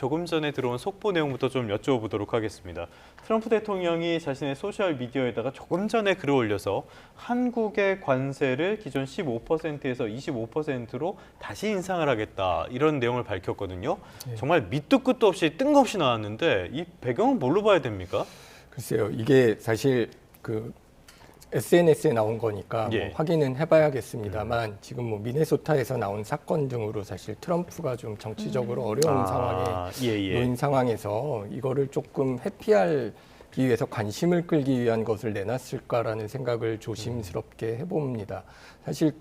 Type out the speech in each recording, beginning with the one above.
조금 전에 들어온 속보 내용부터 좀 여쭤보도록 하겠습니다. 트럼프 대통령이 자신의 소셜미디어에다가 조금 전에 글을 올려서 한국의 관세를 기존 15%에서 25%로 다시 인상을 하겠다 이런 내용을 밝혔거든요. 정말 밑도 끝도 없이 뜬금없이 나왔는데 이 배경은 뭘로 봐야 됩니까? 글쎄요, 이게 사실 SNS에 나온 거니까 예. 뭐 확인은 해봐야겠습니다만 지금 뭐 미네소타에서 나온 사건 등으로 사실 트럼프가 좀 정치적으로 어려운 상황에 놓인 상황에서 이거를 조금 회피하기 위해서 관심을 끌기 위한 것을 내놨을까라는 생각을 조심스럽게 해봅니다. 사실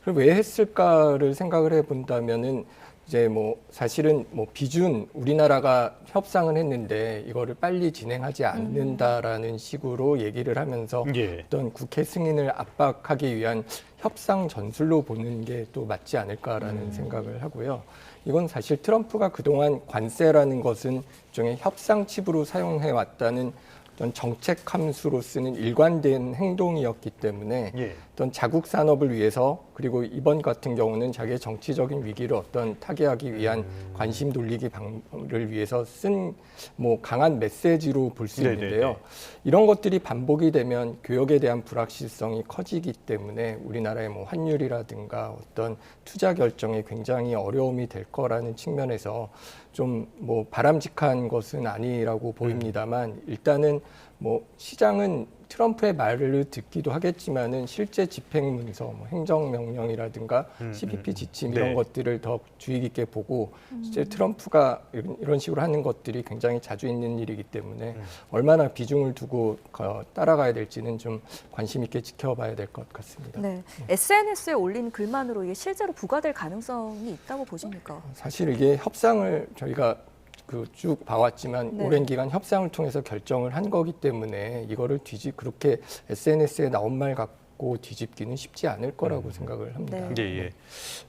왜 했을까를 생각을 해본다면은 이제 뭐 사실은 뭐 비준 우리나라가 협상을 했는데 이거를 빨리 진행하지 않는다라는 식으로 얘기를 하면서 어떤 국회 승인을 압박하기 위한 협상 전술로 보는 게 또 맞지 않을까라는 생각을 하고요. 이건 사실 트럼프가 그동안 관세라는 것은 일종의 협상 칩으로 사용해 왔다는 어떤 정책 함수로 쓰는 일관된 행동이었기 때문에 어떤 자국 산업을 위해서 그리고 이번 같은 경우는 자기의 정치적인 위기를 어떤 타개하기 위한 관심 돌리기 방법을 위해서 쓴 뭐 강한 메시지로 볼 수 있는데요. 이런 것들이 반복이 되면 교역에 대한 불확실성이 커지기 때문에 우리나라의 뭐 환율이라든가 어떤 투자 결정에 굉장히 어려움이 될 거라는 측면에서 좀 뭐 바람직한 것은 아니라고 보입니다만 일단은 뭐 시장은 트럼프의 말을 듣기도 하겠지만은 실제 집행 문서, 뭐 행정명령이라든가 CBP 지침 이런 것들을 더 주의 깊게 보고 실제 트럼프가 이런 식으로 하는 것들이 굉장히 자주 있는 일이기 때문에 얼마나 비중을 두고 따라가야 될지는 좀 관심 있게 지켜봐야 될 것 같습니다. 네, SNS에 올린 글만으로 이게 실제로 부과될 가능성이 있다고 보십니까? 사실 이게 협상을 저희가 쭉 봐왔지만 오랜 기간 협상을 통해서 결정을 한 거기 때문에 이거를 그렇게 SNS에 나온 말 갖고 뒤집기는 쉽지 않을 거라고 생각을 합니다. 예,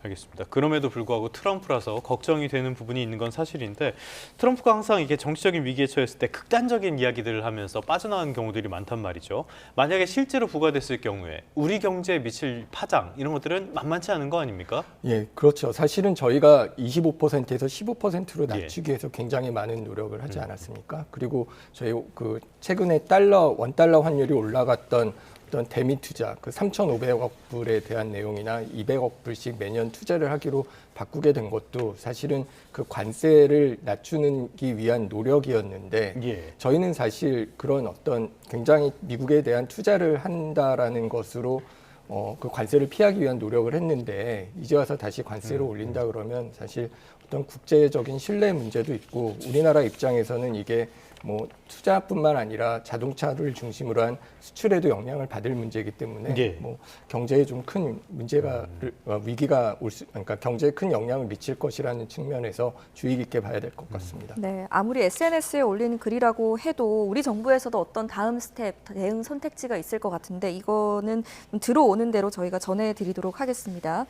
알겠습니다. 그럼에도 불구하고 트럼프라서 걱정이 되는 부분이 있는 건 사실인데 트럼프가 항상 이게 정치적인 위기에 처했을 때 극단적인 이야기들을 하면서 빠져나가는 경우들이 많단 말이죠. 만약에 실제로 부과됐을 경우에 우리 경제에 미칠 파장 이런 것들은 만만치 않은 거 아닙니까? 예, 그렇죠. 사실은 저희가 25%에서 15%로 낮추기 위해서 굉장히 많은 노력을 하지 않았습니까? 그리고 저희 최근에 원달러 환율이 올라갔던 어떤 대미 투자, 3,500억 불에 대한 내용이나 200억 불씩 매년 투자를 하기로 바꾸게 된 것도 사실은 그 관세를 낮추기 위한 노력이었는데 저희는 사실 그런 어떤 굉장히 미국에 대한 투자를 한다라는 것으로 그 관세를 피하기 위한 노력을 했는데 이제 와서 다시 관세를 올린다 그러면 사실 어떤 국제적인 신뢰 문제도 있고 우리나라 입장에서는 이게 뭐 투자뿐만 아니라 자동차를 중심으로 한 수출에도 영향을 받을 문제이기 때문에 뭐 경제에 좀 큰 문제가 위기가 그러니까 경제에 큰 영향을 미칠 것이라는 측면에서 주의 깊게 봐야 될 것 같습니다. 네, 아무리 SNS에 올린 글이라고 해도 우리 정부에서도 어떤 다음 스텝 대응 선택지가 있을 것 같은데 이거는 들어오는 대로 저희가 전해드리도록 하겠습니다.